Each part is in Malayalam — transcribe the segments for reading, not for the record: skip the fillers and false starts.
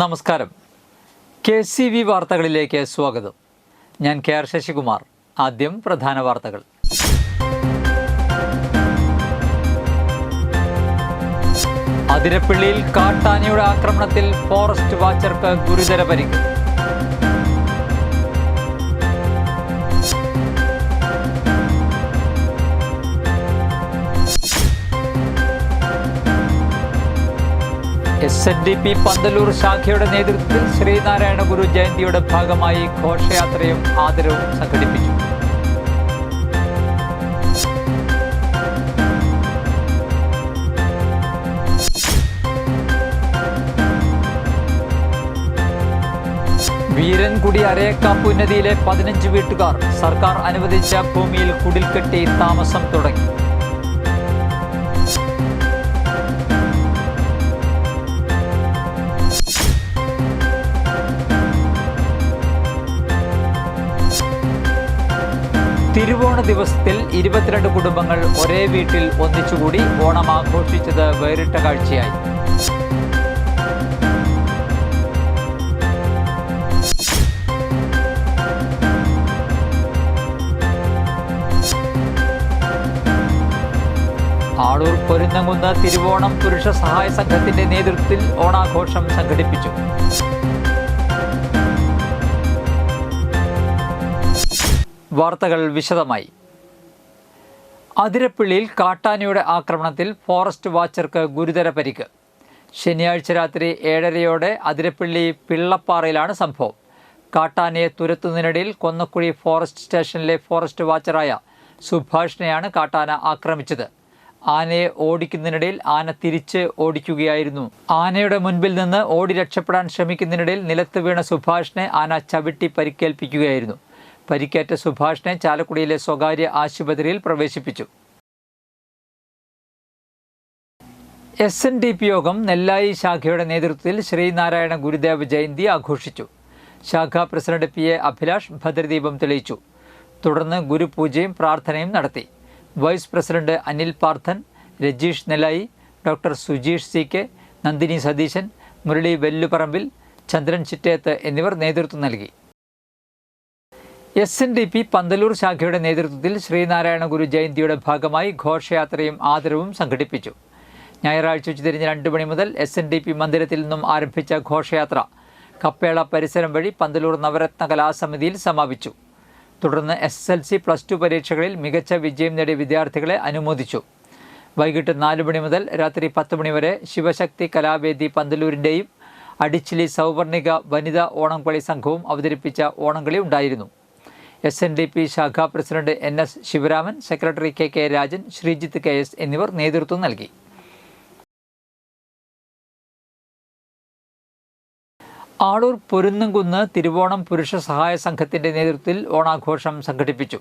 നമസ്കാരം. KCV വാർത്തകളിലേക്ക് സ്വാഗതം. ഞാൻ KR ശശികുമാർ. ആദ്യം പ്രധാന വാർത്തകൾ. അതിരപ്പള്ളിയിൽ കാട്ടാനയുടെ ആക്രമണത്തിൽ ഫോറസ്റ്റ് വാച്ചർക്ക് ഗുരുതര പരിക്ക്. SNDP പന്തലൂർ ശാഖയുടെ നേതൃത്വത്തിൽ ശ്രീനാരായണ ഗുരു ജയന്തിയുടെ ഭാഗമായി ഘോഷയാത്രയും ആദരവും സംഘടിപ്പിച്ചു. വീരൻകുടി അരയക്കാപ്പു നദിയിലെ 15 വീട്ടുകാർ സർക്കാർ അനുവദിച്ച ഭൂമിയിൽ കുടിൽ കെട്ടി താമസം തുടങ്ങി. തിരുവോണ ദിവസത്തിൽ 22 കുടുംബങ്ങൾ ഒരേ വീട്ടിൽ ഒന്നിച്ചുകൂടി ഓണം ആഘോഷിച്ചത് വേറിട്ട കാഴ്ചയായി. ആളൂർ പൊരുന്നംകുന്ന് തിരുവോണം പുരുഷ സഹായ സംഘത്തിന്റെ നേതൃത്വത്തിൽ ഓണാഘോഷം സംഘടിപ്പിച്ചു. വാർത്തകൾ വിശദമായി. അതിരപ്പള്ളിയിൽ കാട്ടാനയുടെ ആക്രമണത്തിൽ ഫോറസ്റ്റ് വാച്ചർക്ക് ഗുരുതര പരിക്ക്. ശനിയാഴ്ച രാത്രി 7:30 അതിരപ്പള്ളി പിള്ളപ്പാറയിലാണ് സംഭവം. കാട്ടാനയെ തുരത്തുന്നതിനിടയിൽ കൊന്നക്കുഴി ഫോറസ്റ്റ് സ്റ്റേഷനിലെ ഫോറസ്റ്റ് വാച്ചറായ സുഭാഷിനെയാണ് കാട്ടാന ആക്രമിച്ചത്. ആനയെ ഓടിക്കുന്നതിനിടയിൽ ആന തിരിച്ച് ഓടിക്കുകയായിരുന്നു. ആനയുടെ മുൻപിൽ നിന്ന് ഓടി രക്ഷപ്പെടാൻ ശ്രമിക്കുന്നതിനിടയിൽ നിലത്ത് വീണ സുഭാഷിനെ ആന ചവിട്ടി പരിക്കേൽപ്പിക്കുകയായിരുന്നു. പരിക്കേറ്റ സുഭാഷിനെ ചാലക്കുടിയിലെ സ്വകാര്യ ആശുപത്രിയിൽ പ്രവേശിപ്പിച്ചു. SNDP യോഗം നെല്ലായി ശാഖയുടെ നേതൃത്വത്തിൽ ശ്രീനാരായണ ഗുരുദേവ ജയന്തി ആഘോഷിച്ചു. ശാഖാ പ്രസിഡന്റ് PA അഭിലാഷ് ഭദ്രദീപം തെളിയിച്ചു. തുടർന്ന് ഗുരുപൂജയും പ്രാർത്ഥനയും നടത്തി. വൈസ് പ്രസിഡന്റ് അനിൽ പാർത്ഥൻ, രജീഷ് നെല്ലായി, ഡോക്ടർ സുജീഷ് CK, നന്ദിനി സതീശൻ, മുരളി വെല്ലുപറമ്പിൽ, ചന്ദ്രൻ ചിറ്റേത്ത് എന്നിവർ നേതൃത്വം നൽകി. SNDP പന്തലൂർ ശാഖയുടെ നേതൃത്വത്തിൽ ശ്രീനാരായണ ഗുരു ജയന്തിയുടെ ഭാഗമായി ഘോഷയാത്രയും ആദരവും സംഘടിപ്പിച്ചു. ഞായറാഴ്ച ഉച്ചതിരിഞ്ഞ് 2 മണി മുതൽ SNDP മന്ദിരത്തിൽ നിന്നും ആരംഭിച്ച ഘോഷയാത്ര കപ്പേള പരിസരം വഴി പന്തലൂർ നവരത്ന കലാസമിതിയിൽ സമാപിച്ചു. തുടർന്ന് SSLC+2 പരീക്ഷകളിൽ മികച്ച വിജയം നേടിയ വിദ്യാർത്ഥികളെ അനുമോദിച്ചു. വൈകിട്ട് 4 മണി മുതൽ രാത്രി 10 മണി വരെ ശിവശക്തി കലാവേദി പന്തലൂരിൻ്റെയും അടിച്ചിലി സൗവർണിക വനിതാ ഓണംകളി സംഘവും അവതരിപ്പിച്ച ഓണംകളി ഉണ്ടായിരുന്നു. SNDP ശാഖാ president NS Sivaraman, secretary KK Rajan, Sreejith KS എന്നിവർ നേതൃത്വം നൽകി. ആളൂർ പൊരുന്നംകുന്ന് തിരുവോണം പുരുഷ സഹായ സംഘത്തിന്റെ നേതൃത്വത്തിൽ ഓണാഘോഷം സംഘടിപ്പിച്ചു.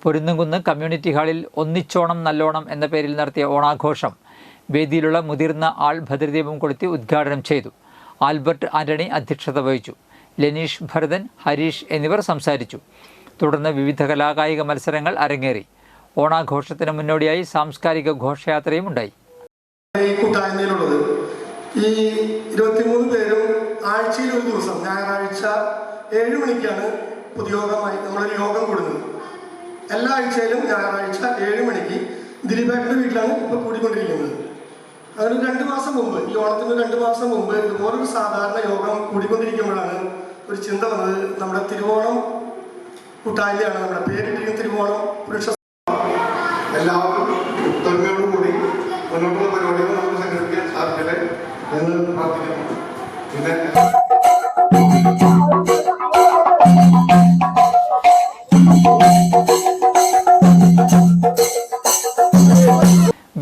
പൊരുന്നംകുന്ന് കമ്മ്യൂണിറ്റി ഹാളിൽ ഒന്നിച്ചോണം നല്ലോണം എന്ന പേരിൽ നടത്തിയ ഓണാഘോഷം വേദിയിലുള്ള മുതിർന്ന ആൾ ഭദ്രദീപം കൊളുത്തി ഉദ്ഘാടനം ചെയ്തു. ആൽബർട്ട് ആന്റണി അധ്യക്ഷത വഹിച്ചു. ലെനീഷ് ഭരതൻ, ഹരീഷ് എന്നിവർ സംസാരിച്ചു. തുടർന്ന് വിവിധ കലാകായിക മത്സരങ്ങൾ അരങ്ങേറി. ഓണാഘോഷത്തിന് മുന്നോടിയായി സാംസ്കാരിക ഘോഷയാത്രയും ഉണ്ടായി. കൂട്ടായ്മയിലുള്ളത് ഈ 23 പേരും ആഴ്ചയിൽ ഒരു ദിവസം ഞായറാഴ്ച 7 മണിക്കാണ് പൊതുയോഗമായി നമ്മളൊരു യോഗം കൂടുന്നത്. എല്ലാ ആഴ്ചയിലും ഞായറാഴ്ച 7 മണിക്ക് ദിലീപേട്ടൻ്റെ വീട്ടിലാണ് ഇപ്പോൾ കൂടിക്കൊണ്ടിരിക്കുന്നത്. അതിന് 2 മാസം മുമ്പ്, ഈ ഓണത്തിന് 2 മാസം മുമ്പ് ഇതുപോലൊരു സാധാരണ യോഗം കൂടിക്കൊണ്ടിരിക്കുമ്പോഴാണ് ഒരു ചിന്ത വന്നത്. നമ്മുടെ തിരുവോണം കൂട്ടായ്മയാണ്, നമ്മുടെ പേരിട്ടിരിക്കുന്ന തിരുവോണം പുരുഷ. എല്ലാവർക്കും ഒത്തൊരുമയോടുകൂടി മുന്നോട്ടുള്ള പരിപാടികൾ നമുക്ക് സംഘടിപ്പിക്കാൻ സാധിക്കട്ടെ എന്ന് പ്രാർത്ഥിക്കുന്നു. പിന്നെ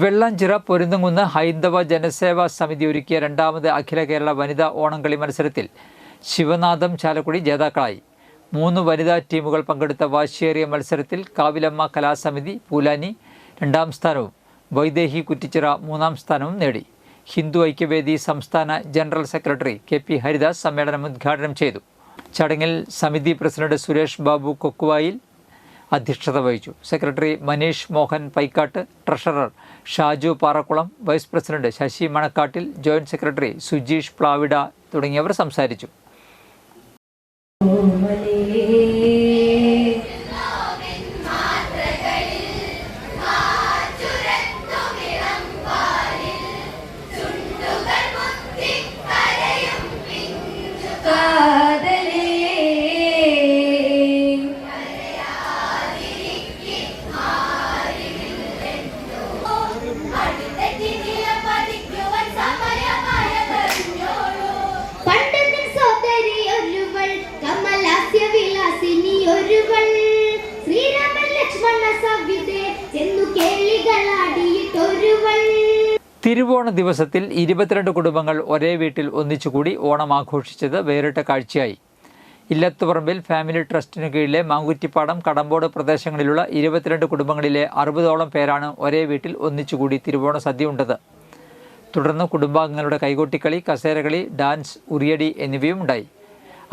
വെള്ളാഞ്ചിറ പൊരുന്നംകുന്ന് ഹൈന്ദവ ജനസേവാ സമിതി ഒരുക്കിയ 2ാമത് അഖില കേരള വനിതാ ഓണംകളി മത്സരത്തിൽ ശിവനാഥം ചാലക്കുടി ജേതാക്കളായി. 3 വനിതാ ടീമുകൾ പങ്കെടുത്ത വാശിയേറിയ മത്സരത്തിൽ കാവിലമ്മ കലാസമിതി പൂലാനി 2ാം സ്ഥാനവും വൈദേഹി കുറ്റിച്ചിറ 3ാം സ്ഥാനവും നേടി. ഹിന്ദു ഐക്യവേദി സംസ്ഥാന ജനറൽ സെക്രട്ടറി KP ഹരിദാസ് സമ്മേളനം ഉദ്ഘാടനം ചെയ്തു. ചടങ്ങിൽ സമിതി പ്രസിഡന്റ് സുരേഷ് ബാബു കൊക്കുവായിൽ അധ്യക്ഷത വഹിച്ചു. Secretary Maneesh Mohan Paikkat, treasurer Shaju Parakkulam, vice president Sasi Manakkattil, joint secretary Sujeesh Plavida തുടങ്ങിയവർ സംസാരിച്ചു. തിരുവോണ ദിവസത്തിൽ 22 കുടുംബങ്ങൾ ഒരേ വീട്ടിൽ ഒന്നിച്ചുകൂടി ഓണം ആഘോഷിച്ചത് വേറിട്ട കാഴ്ചയായി. ഇല്ലത്തുപറമ്പിൽ ഫാമിലി ട്രസ്റ്റിനു കീഴിലെ മാങ്കുറ്റിപ്പാടം, കടമ്പോട് പ്രദേശങ്ങളിലുള്ള 22 കുടുംബങ്ങളിലെ 60ഓളം പേരാണ് ഒരേ വീട്ടിൽ ഒന്നിച്ചുകൂടി തിരുവോണ സദ്യ ഉണ്ടത്. തുടർന്ന് കുടുംബാംഗങ്ങളുടെ കൈകൊട്ടിക്കളി, കസേരകളി, ഡാൻസ്, ഉറിയടി എന്നിവയും ഉണ്ടായി.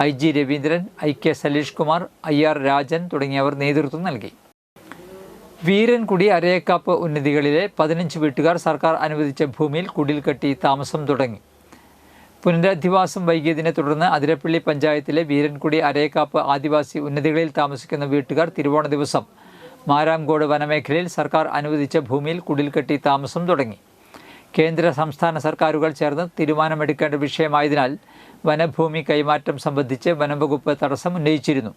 IG Raveendran, IK Saleesh Kumar, IR Rajan തുടങ്ങിയവർ നേതൃത്വം നൽകി. വീരൻകുടി അരയക്കാപ്പ് ഉന്നതികളിലെ 15 വീട്ടുകാർ സർക്കാർ അനുവദിച്ച ഭൂമിയിൽ കുടിൽ കെട്ടി താമസം തുടങ്ങി. പുനരധിവാസം വൈകിയതിനെ തുടർന്ന് അതിരപ്പള്ളി പഞ്ചായത്തിലെ വീരൻകുടി അരയക്കാപ്പ് ആദിവാസി ഉന്നതികളിൽ താമസിക്കുന്ന വീട്ടുകാർ തിരുവോണ ദിവസം മാരാംകോട് വനമേഖലയിൽ സർക്കാർ അനുവദിച്ച ഭൂമിയിൽ കുടിൽ കെട്ടി താമസം തുടങ്ങി. കേന്ദ്ര സംസ്ഥാന സർക്കാരുകൾ ചേർന്ന് തീരുമാനമെടുക്കേണ്ട വിഷയമായതിനാൽ വനഭൂമി കൈമാറ്റം സംബന്ധിച്ച് വനംവകുപ്പ് തടസ്സം ഉന്നയിച്ചിരുന്നു.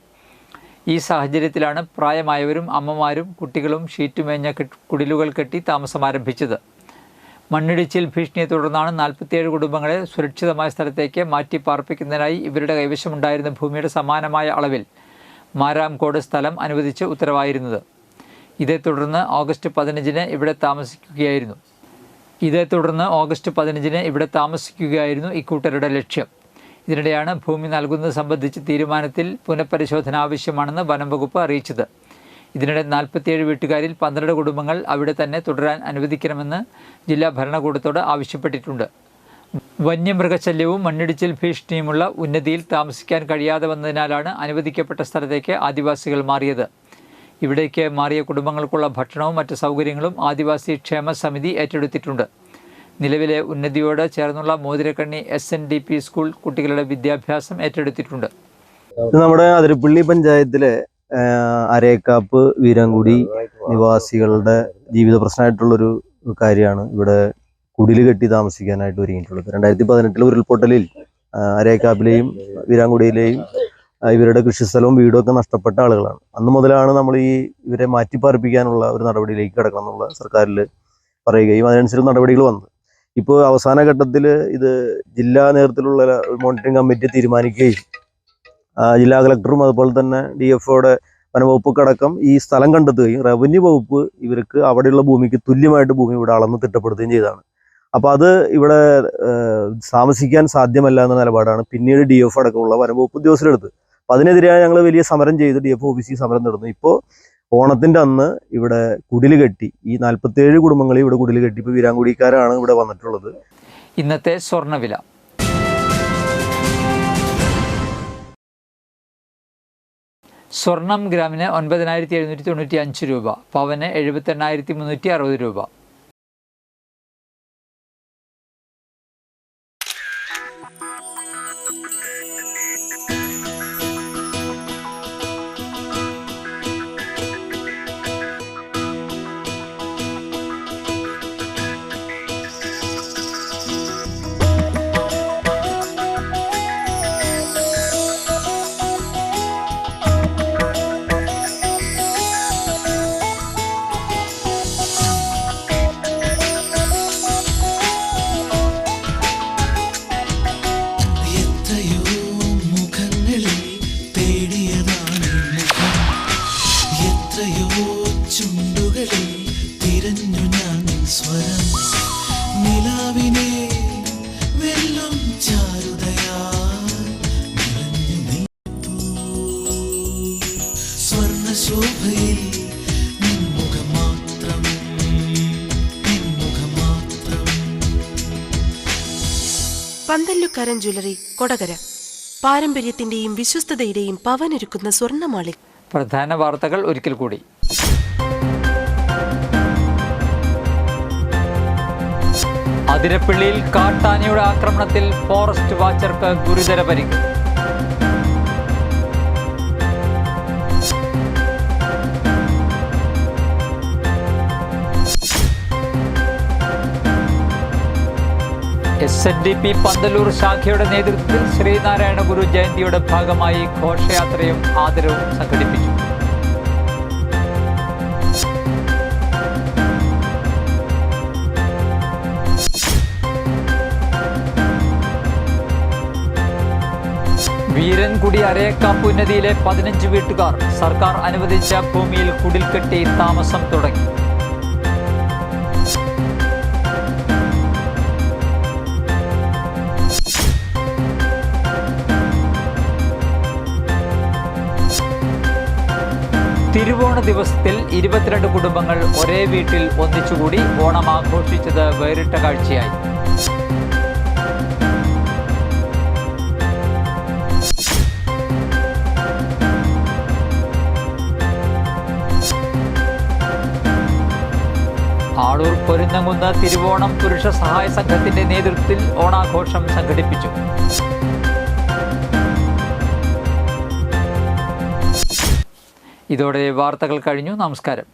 ഈ സാഹചര്യത്തിലാണ് പ്രായമായവരും അമ്മമാരും കുട്ടികളും ഷീറ്റുമേഞ്ഞ കുടിലുകൾ കെട്ടി താമസം ആരംഭിച്ചത്. മണ്ണിടിച്ചിൽ ഭീഷണിയെ തുടർന്നാണ് 47 കുടുംബങ്ങളെ സുരക്ഷിതമായ സ്ഥലത്തേക്ക് മാറ്റി പാർപ്പിക്കുന്നതിനായി ഇവരുടെ കൈവശമുണ്ടായിരുന്ന ഭൂമിയുടെ സമാനമായ അളവിൽ മാരാംകോട് സ്ഥലം അനുവദിച്ച് ഉത്തരവായിരുന്നത്. ഇതേ തുടർന്ന് ഓഗസ്റ്റ് 15-ന് ഇവിടെ താമസിക്കുകയായിരുന്നു ഇക്കൂട്ടരുടെ ലക്ഷ്യം. ഇതിനിടെയാണ് ഭൂമി നൽകുന്നത് സംബന്ധിച്ച് തീരുമാനത്തിൽ പുനഃപരിശോധന ആവശ്യമാണെന്ന് വനംവകുപ്പ് അറിയിച്ചത്. ഇതിനിടെ 47 വീട്ടുകാരിൽ 12 കുടുംബങ്ങൾ അവിടെ തന്നെ തുടരാൻ അനുവദിക്കണമെന്ന് ജില്ലാ ഭരണകൂടത്തോട് ആവശ്യപ്പെട്ടിട്ടുണ്ട്. വന്യമൃഗശല്യവും മണ്ണിടിച്ചിൽ ഭീഷണിയുമുള്ള ഉന്നതിയിൽ താമസിക്കാൻ കഴിയാതെ വന്നതിനാലാണ് അനുവദിക്കപ്പെട്ട സ്ഥലത്തേക്ക് ആദിവാസികൾ മാറിയത്. ഇവിടേക്ക് മാറിയ കുടുംബങ്ങൾക്കുള്ള ഭക്ഷണവും മറ്റ് സൗകര്യങ്ങളും ആദിവാസി ക്ഷേമ സമിതി ഏറ്റെടുത്തിട്ടുണ്ട്. നിലവിലെ ഉന്നതിയോട് ചേർന്നുള്ള മോതിരക്കണ്ണി SNDP സ്കൂൾ കുട്ടികളുടെ വിദ്യാഭ്യാസം ഏറ്റെടുത്തിട്ടുണ്ട്. നമ്മുടെ അതിരപ്പള്ളി പഞ്ചായത്തിലെ അരയക്കാപ്പ് വീരൻകുടി നിവാസികളുടെ ജീവിത പ്രശ്നമായിട്ടുള്ളൊരു കാര്യമാണ് ഇവിടെ കുടിൽ കെട്ടി താമസിക്കാനായിട്ട് ഒരുങ്ങിയിട്ടുള്ളത്. 2018 ഉരുൾപൊട്ടലിൽ അരയക്കാപ്പിലെയും വീരാൻകുടിയിലെയും ഇവരുടെ കൃഷിസ്ഥലവും വീടും ഒക്കെ നഷ്ടപ്പെട്ട ആളുകളാണ്. അന്ന് മുതലാണ് നമ്മൾ ഇവരെ മാറ്റിപ്പാർപ്പിക്കാനുള്ള ഒരു നടപടിയിലേക്ക് കിടക്കണം എന്നുള്ള സർക്കാരിൽ പറയുകയും അതിനനുസരിച്ച് നടപടികൾ വന്നത്. ഇപ്പോൾ അവസാന ഘട്ടത്തിൽ ഇത് ജില്ലാ നേതൃത്വത്തിലുള്ള മോണിറ്ററിംഗ് കമ്മിറ്റി തീരുമാനിക്കുകയും ജില്ലാ കളക്ടറും അതുപോലെ തന്നെ DFOയുടെ വനംവകുപ്പൊക്കെ ഈ സ്ഥലം കണ്ടെത്തുകയും റവന്യൂ വകുപ്പ് ഇവർക്ക് അവിടെയുള്ള ഭൂമിക്ക് തുല്യമായിട്ട് ഭൂമി ഇവിടെ അളന്ന് തിട്ടപ്പെടുത്തുകയും ചെയ്തതാണ്. അപ്പോൾ അത് ഇവിടെ താമസിക്കാൻ സാധ്യമല്ല എന്ന നിലപാടാണ് പിന്നീട് DFO അടക്കമുള്ള വനംവകുപ്പ് ഉദ്യോഗസ്ഥരെടുത്ത്. അപ്പോൾ അതിനെതിരായി ഞങ്ങൾ വലിയ സമരം ചെയ്ത് DFO ഓഫീസിൽ സമരം നടന്നു. ഇപ്പോൾ ഓണത്തിൻ്റെ അന്ന് ഇവിടെ കുടിൽ കെട്ടി ഈ 47 കുടുംബങ്ങൾ ഇവിടെ കുടിൽ കെട്ടി ഇപ്പോൾ വീരാൻകുടിക്കാരാണ് ഇവിടെ വന്നിട്ടുള്ളത്. ഇന്നത്തെ സ്വർണ്ണവില സ്വർണം ഗ്രാമിന് 9795 രൂപ, പവന് 78,360 രൂപ. പന്തല്ലുക്കാരൻ ജ്വല്ലറി, കൊടകര. പാരമ്പര്യത്തിന്റെയും വിശ്വസ്തതയുടെയും പവനൊരുക്കുന്ന സ്വർണ്ണമാളി. പ്രധാന വാർത്തകൾ ഒരിക്കൽ കൂടി. അതിരപ്പള്ളിയിൽ കാട്ടാനയുടെ ആക്രമണത്തിൽ ഫോറസ്റ്റ് വാച്ചർക്ക് ഗുരുതര പരിക്ക്. SNDP പന്തല്ലൂർ ശാഖയുടെ നേതൃത്വത്തിൽ ശ്രീനാരായണ ഗുരു ജയന്തിയുടെ ഭാഗമായി ഘോഷയാത്രയും ആദരവും സംഘടിപ്പിച്ചു. വീരൻകുടി അരയക്കാപ്പ് ഉന്നതിയിലെ 15 വീട്ടുകാർ സർക്കാർ അനുവദിച്ച ഭൂമിയിൽ കുടിൽ കെട്ടി താമസം തുടങ്ങി. തിരുവോണ ദിവസത്തിൽ 22 കുടുംബങ്ങൾ ഒരേ വീട്ടിൽ ഒന്നിച്ചുകൂടി ഓണം ആഘോഷിച്ചത് വേറിട്ട കാഴ്ചയായി. ആളൂർ പൊരുന്നംകുന്ന് തിരുവോണം പുരുഷ സഹായ സംഘത്തിന്റെ നേതൃത്വത്തിൽ ഓണാഘോഷം സംഘടിപ്പിച്ചു. ഇതോടെ വാർത്തകൾ കഴിഞ്ഞു. നമസ്കാരം.